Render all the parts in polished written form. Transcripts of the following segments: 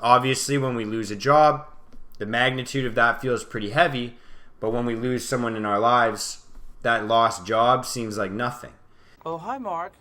Obviously when we lose a job, the magnitude of that feels pretty heavy, but when we lose someone in our lives, that lost job seems like nothing. Oh, hi, Mark.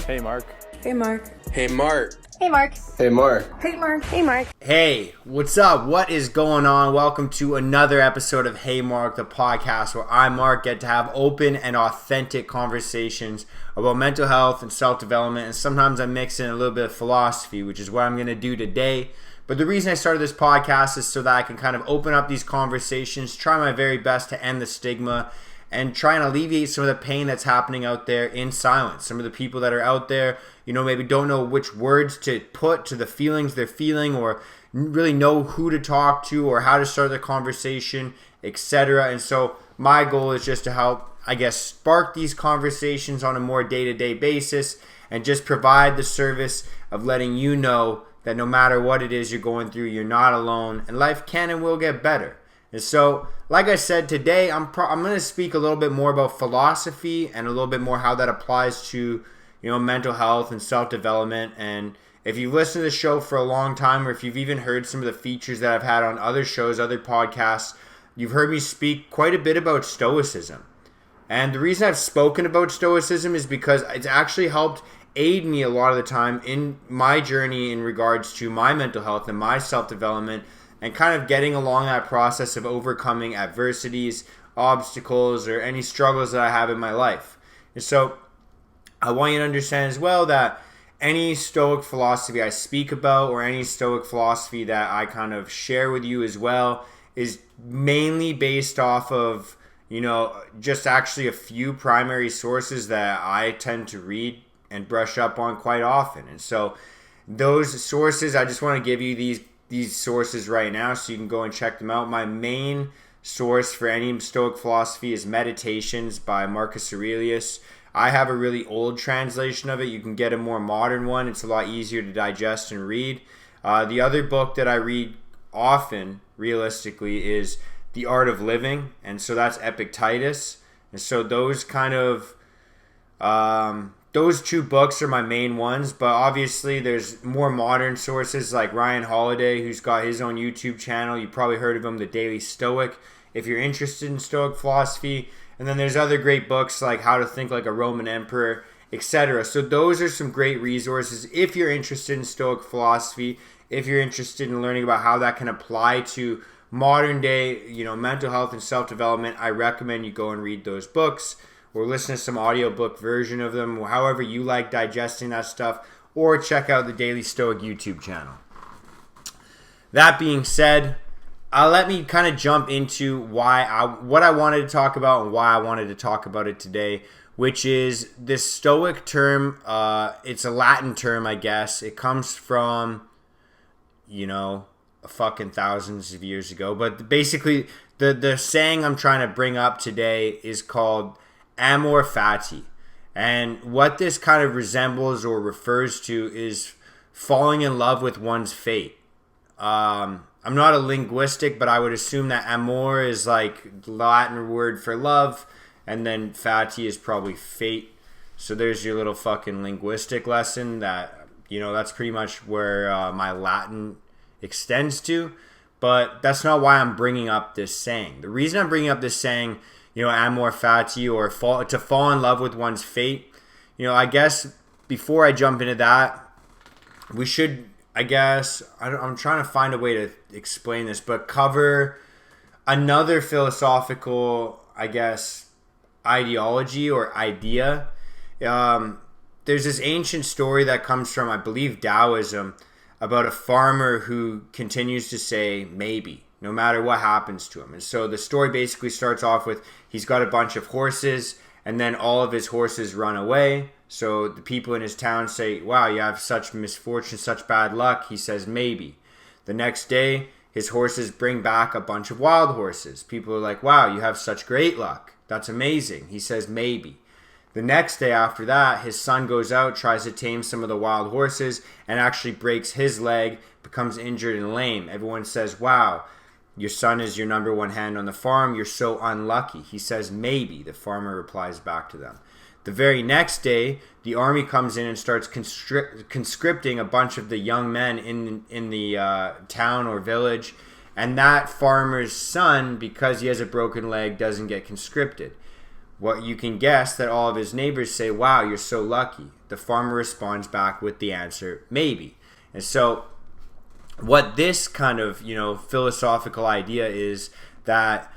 Hey, Mark. Hey, Mark. Hey, Mark. Hey, Mark. Hey, Mark. Hey, Mark. Hey, Mark. Hey, what's up? What is going on? Welcome to another episode of Hey Mark, the podcast where I, Mark, get to have open and authentic conversations about mental health and self-development, and sometimes I mix in a little bit of philosophy, which is what I'm going to do today. But the reason I started this podcast is so that I can kind of open up these conversations, try my very best to end the stigma, and try and alleviate some of the pain that's happening out there in silence. Some of the people that are out there, maybe don't know which words to put to the feelings they're feeling, or really know who to talk to or how to start the conversation, etc. And so my goal is just to help, spark these conversations on a more day-to-day basis and just provide the service of letting you know that no matter what it is you're going through, you're not alone, and life can and will get better. And so, like I said, today I'm going to speak a little bit more about philosophy and a little bit more how that applies to, mental health and self-development. And if you've listened to the show for a long time, or if you've even heard some of the features that I've had on other shows, other podcasts, you've heard me speak quite a bit about Stoicism. And the reason I've spoken about Stoicism is because it's actually helped aid me a lot of the time in my journey in regards to my mental health and my self-development, and kind of getting along that process of overcoming adversities, obstacles, or any struggles that I have in my life. And so I want you to understand as well that any Stoic philosophy I speak about, or any Stoic philosophy that I kind of share with you as well, is mainly based off of, just actually a few primary sources that I tend to read and brush up on quite often. And so those sources, I just want to give you these sources right now so you can go and check them out. My main source for any Stoic philosophy is Meditations by Marcus Aurelius. I have a really old translation of it. You can get a more modern one. It's a lot easier to digest and read. The other book that I read often, realistically, is The Art of Living, and so that's Epictetus. And so those kind of those two books are my main ones, but obviously there's more modern sources like Ryan Holiday, who's got his own YouTube channel. You probably heard of him, The Daily Stoic, if you're interested in Stoic philosophy. And then there's other great books like How to Think Like a Roman Emperor, etc. So those are some great resources if you're interested in Stoic philosophy, if you're interested in learning about how that can apply to modern day, mental health and self-development. I recommend you go and read those books, or listen to some audiobook version of them, however you like digesting that stuff, or check out the Daily Stoic YouTube channel. That being said, let me kind of jump into what I wanted to talk about and why I wanted to talk about it today, which is this Stoic term. It's a Latin term, I guess. It comes from, fucking thousands of years ago. But basically, the saying I'm trying to bring up today is called Amor FatI. And what this kind of resembles or refers to is falling in love with one's fate. I'm not a linguistic, but I would assume that amor is like the Latin word for love, and then fati is probably fate. So there's your little fucking linguistic lesson that, that's pretty much where my Latin extends to. But that's not why I'm bringing up this saying. The reason I'm bringing up this saying, amor fati, or to fall in love with one's fate, I guess before I jump into that, we should, I'm trying to find a way to explain this, but cover another philosophical, ideology or idea. There's this ancient story that comes from, I believe, Taoism, about a farmer who continues to say maybe, no matter what happens to him. And so the story basically starts off with he's got a bunch of horses, and then all of his horses run away. So the people in his town say, wow, you have such misfortune, such bad luck. He says, maybe. The next day, his horses bring back a bunch of wild horses. People are like, wow, you have such great luck. That's amazing. He says, maybe. The next day after that, his son goes out, tries to tame some of the wild horses, and actually breaks his leg, becomes injured and lame. Everyone says, wow, Your son is your number one hand on the farm. You're so unlucky. He says, maybe. The farmer replies back to them. The very next day, the army comes in and starts conscripting a bunch of the young men in the town or village. And that farmer's son, because he has a broken leg, doesn't get conscripted. What you can guess that all of his neighbors say, wow, you're so lucky. The farmer responds back with the answer, maybe. And so what this kind of, philosophical idea is that,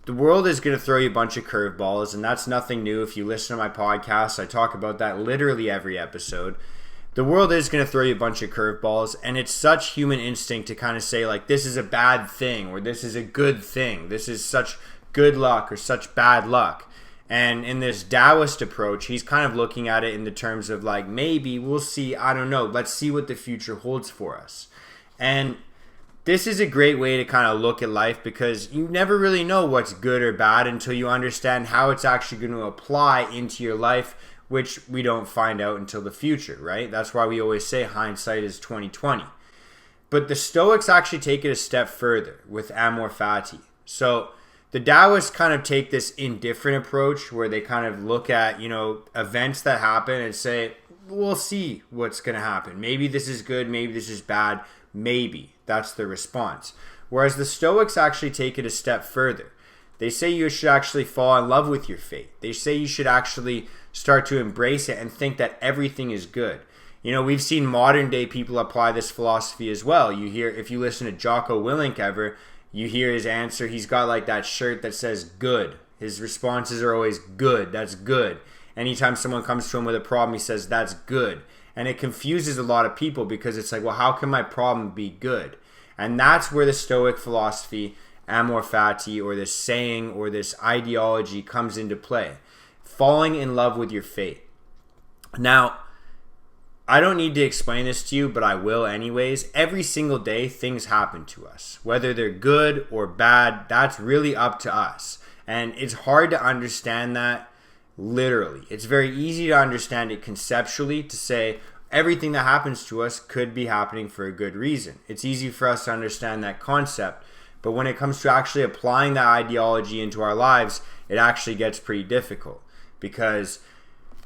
the world is going to throw you a bunch of curveballs, and that's nothing new. If you listen to my podcast, I talk about that literally every episode. The world is going to throw you a bunch of curveballs, and it's such human instinct to kind of say, like, this is a bad thing, or this is a good thing. This is such good luck or such bad luck. And in this Taoist approach, he's kind of looking at it in the terms of, like, maybe, we'll see, I don't know, let's see what the future holds for us. And this is a great way to kind of look at life, because you never really know what's good or bad until you understand how it's actually going to apply into your life, which we don't find out until the future, right? That's why we always say hindsight is 20/20. But the Stoics actually take it a step further with Amor FatI. So the Taoists kind of take this indifferent approach where they kind of look at, events that happen and say, we'll see what's going to happen. Maybe this is good, maybe this is bad, maybe. That's the response. Whereas the Stoics actually take it a step further. They say you should actually fall in love with your fate. They say you should actually start to embrace it and think that everything is good. We've seen modern day people apply this philosophy as well. You hear, if you listen to Jocko Willink ever, you hear his answer. He's got like that shirt that says good. His responses are always good. That's good. Anytime someone comes to him with a problem, he says that's good. And it confuses a lot of people because it's like, well, how can my problem be good? And that's where the Stoic philosophy, Amor FatI, or this saying or this ideology comes into play. Falling in love with your fate. Now, I don't need to explain this to you, but I will anyways. Every single day, things happen to us. Whether they're good or bad, that's really up to us. And it's hard to understand that literally. It's very easy to understand it conceptually, to say everything that happens to us could be happening for a good reason. It's easy for us to understand that concept. But when it comes to actually applying that ideology into our lives, it actually gets pretty difficult. Because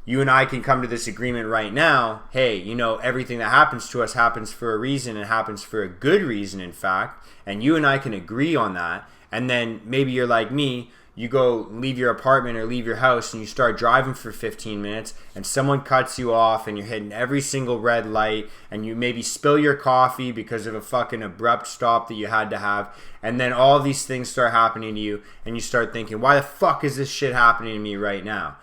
you and I can come to this agreement right now. Hey, everything that happens to us happens for a reason, and happens for a good reason, in fact. And you and I can agree on that. And then maybe you're like me. You go leave your apartment or leave your house and you start driving for 15 minutes and someone cuts you off and you're hitting every single red light and you maybe spill your coffee because of a fucking abrupt stop that you had to have. And then all these things start happening to you and you start thinking, why the fuck is this shit happening to me right now?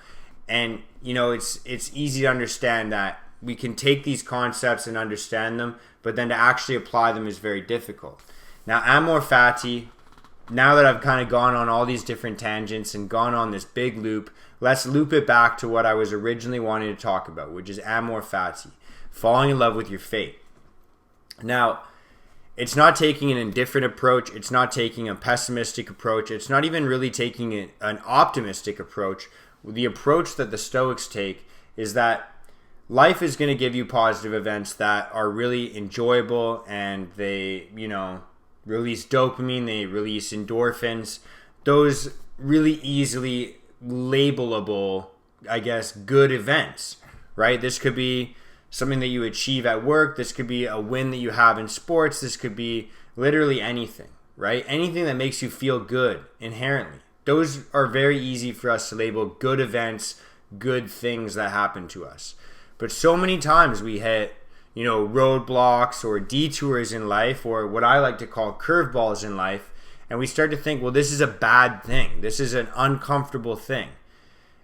And, it's easy to understand that we can take these concepts and understand them, but then to actually apply them is very difficult. Now, Amor FatI, now that I've kind of gone on all these different tangents and gone on this big loop, let's loop it back to what I was originally wanting to talk about, which is Amor FatI, falling in love with your fate. Now, it's not taking an indifferent approach. It's not taking a pessimistic approach. It's not even really taking an optimistic approach. The approach that the Stoics take is that life is going to give you positive events that are really enjoyable, and they, release dopamine, they release endorphins, those really easily labelable, I guess, good events, right? This could be something that you achieve at work. This could be a win that you have in sports. This could be literally anything, right? Anything that makes you feel good inherently. Those are very easy for us to label good events, good things that happen to us. But so many times we hit roadblocks or detours in life, or what I like to call curveballs in life, and we start to think, well, this is a bad thing. This is an uncomfortable thing.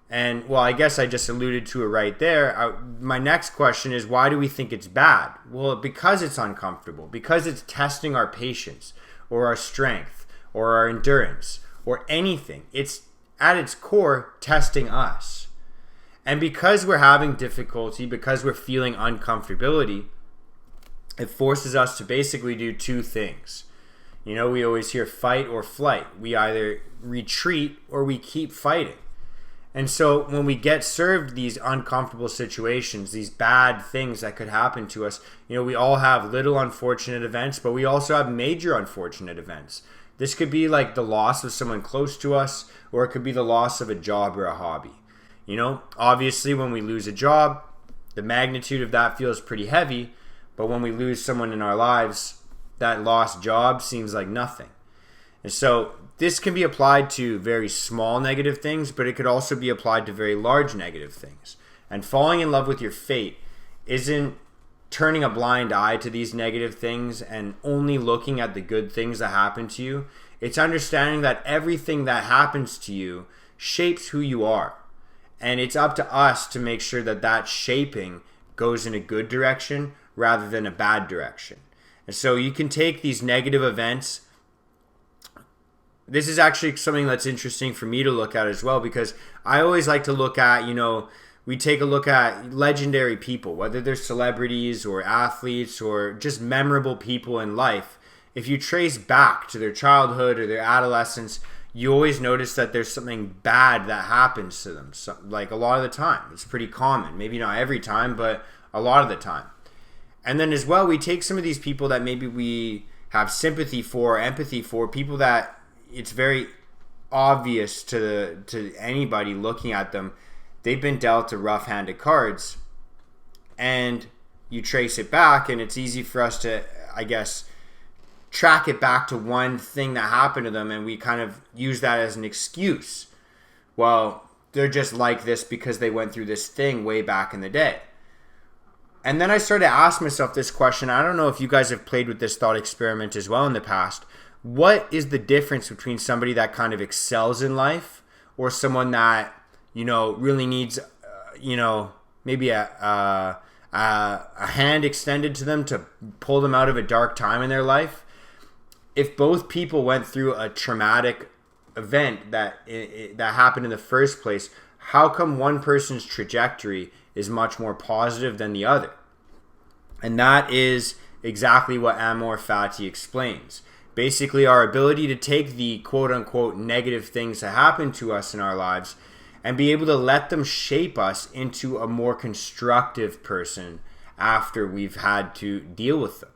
And, well, I guess I just alluded to it right there. My next question is, why do we think it's bad? Well, because it's uncomfortable, because it's testing our patience or our strength or our endurance or anything. It's, at its core, testing us. And because we're having difficulty, because we're feeling uncomfortability, it forces us to basically do two things. We always hear fight or flight. We either retreat or we keep fighting. And so when we get served these uncomfortable situations, these bad things that could happen to us, we all have little unfortunate events, but we also have major unfortunate events. This could be like the loss of someone close to us, or it could be the loss of a job or a hobby. Obviously when we lose a job, the magnitude of that feels pretty heavy, but when we lose someone in our lives, that lost job seems like nothing. And so this can be applied to very small negative things, but it could also be applied to very large negative things. And falling in love with your fate isn't turning a blind eye to these negative things and only looking at the good things that happen to you. It's understanding that everything that happens to you shapes who you are. And it's up to us to make sure that that shaping goes in a good direction rather than a bad direction. And so you can take these negative events. This is actually something that's interesting for me to look at as well, because I always like to look at, we take a look at legendary people, whether they're celebrities or athletes or just memorable people in life. If you trace back to their childhood or their adolescence, you always notice that there's something bad that happens to them. So, like a lot of the time. It's pretty common. Maybe not every time, but a lot of the time. And then as well, we take some of these people that maybe we have sympathy for, empathy for, people that it's very obvious to anybody looking at them, they've been dealt a rough-handed cards, and you trace it back, and it's easy for us to, I guess, track it back to one thing that happened to them, and we kind of use that as an excuse. Well, they're just like this because they went through this thing way back in the day. And then I started to ask myself this question. I don't know if you guys have played with this thought experiment as well in the past. What is the difference between somebody that kind of excels in life or someone that, really needs, maybe a hand extended to them to pull them out of a dark time in their life? If both people went through a traumatic event that happened in the first place, how come one person's trajectory is much more positive than the other? And that is exactly what Amor FatI explains. Basically, our ability to take the quote-unquote negative things that happen to us in our lives and be able to let them shape us into a more constructive person after we've had to deal with them,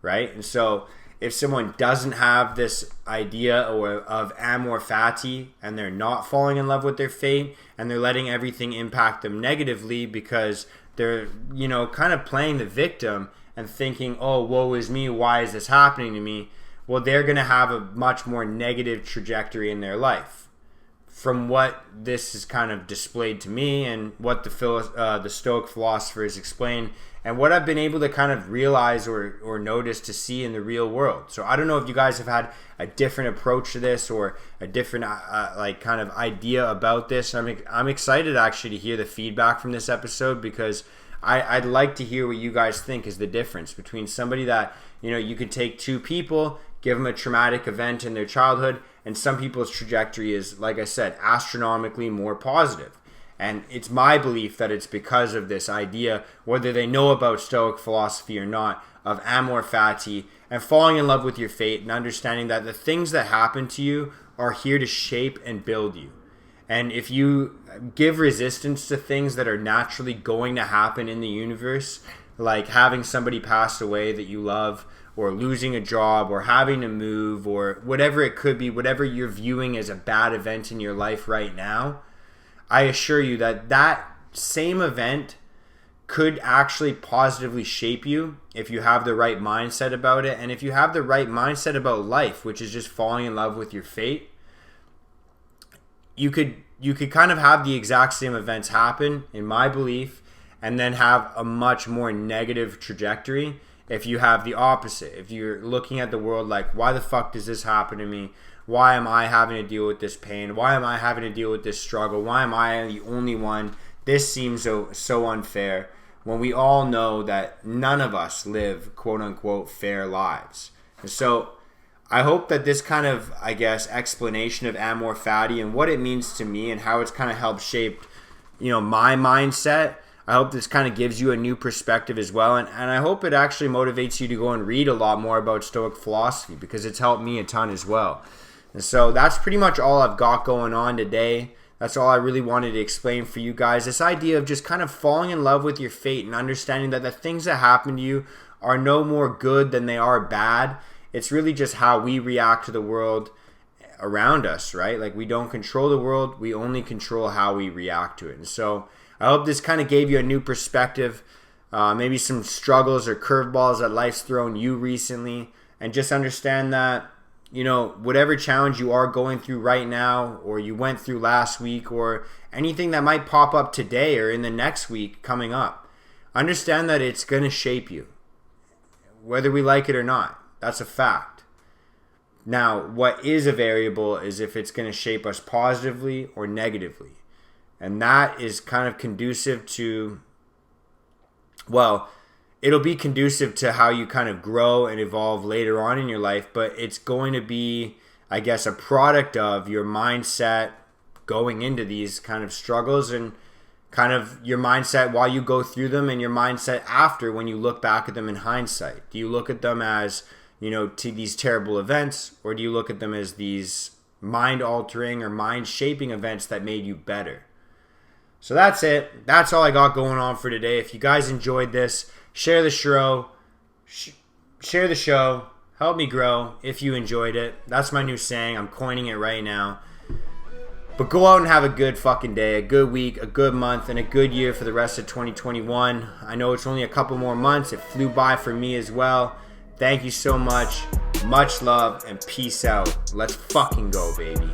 right? And so if someone doesn't have this idea of Amor FatI and they're not falling in love with their fate and they're letting everything impact them negatively because they're, kind of playing the victim and thinking, oh, woe is me, why is this happening to me? Well, they're going to have a much more negative trajectory in their life. From what this is kind of displayed to me and what the Stoic philosophers explain and what I've been able to kind of realize or notice to see in the real world. So I don't know if you guys have had a different approach to this or a different kind of idea about this. I'm excited actually to hear the feedback from this episode, because I'd like to hear what you guys think is the difference between somebody that, you could take two people, give them a traumatic event in their childhood, and some people's trajectory is, like I said, astronomically more positive. And it's my belief that it's because of this idea, whether they know about Stoic philosophy or not, of Amor FatI and falling in love with your fate and understanding that the things that happen to you are here to shape and build you. And if you give resistance to things that are naturally going to happen in the universe, like having somebody pass away that you love, or losing a job, or having to move, or whatever it could be, whatever you're viewing as a bad event in your life right now, I assure you that that same event could actually positively shape you if you have the right mindset about it. And if you have the right mindset about life, which is just falling in love with your fate, you could kind of have the exact same events happen, in my belief, and then have a much more negative trajectory. If you have the opposite, if you're looking at the world like, why the fuck does this happen to me? Why am I having to deal with this pain? Why am I having to deal with this struggle? Why am I the only one? This seems so unfair, when we all know that none of us live quote unquote fair lives. And so I hope that this kind of, I guess, explanation of Amor FatI and what it means to me and how it's kind of helped shape, my mindset, I hope this kind of gives you a new perspective as well. And I hope it actually motivates you to go and read a lot more about Stoic philosophy, because it's helped me a ton as well. And so that's pretty much all I've got going on today. That's all I really wanted to explain for you guys. This idea of just kind of falling in love with your fate and understanding that the things that happen to you are no more good than they are bad. It's really just how we react to the world around us, right? Like, we don't control the world. We only control how we react to it. And so I hope this kind of gave you a new perspective, maybe some struggles or curveballs that life's thrown you recently, and just understand that, you know, whatever challenge you are going through right now, or you went through last week, or anything that might pop up today or in the next week coming up, understand that it's going to shape you, whether we like it or not. That's a fact. Now, what is a variable is if it's going to shape us positively or negatively. And that is kind of conducive to, well, it'll be conducive to how you kind of grow and evolve later on in your life, but it's going to be, I guess, a product of your mindset going into these kind of struggles, and kind of your mindset while you go through them, and your mindset after when you look back at them in hindsight. Do you look at them as, you know, to these terrible events, or do you look at them as these mind-altering or mind-shaping events that made you better? So that's it. That's all I got going on for today. If you guys enjoyed this, share the show. Share the show. Help me grow if you enjoyed it. That's my new saying. I'm coining it right now. But go out and have a good fucking day, a good week, a good month, and a good year for the rest of 2021. I know it's only a couple more months. It flew by for me as well. Thank you so much. Much love and peace out. Let's fucking go, baby.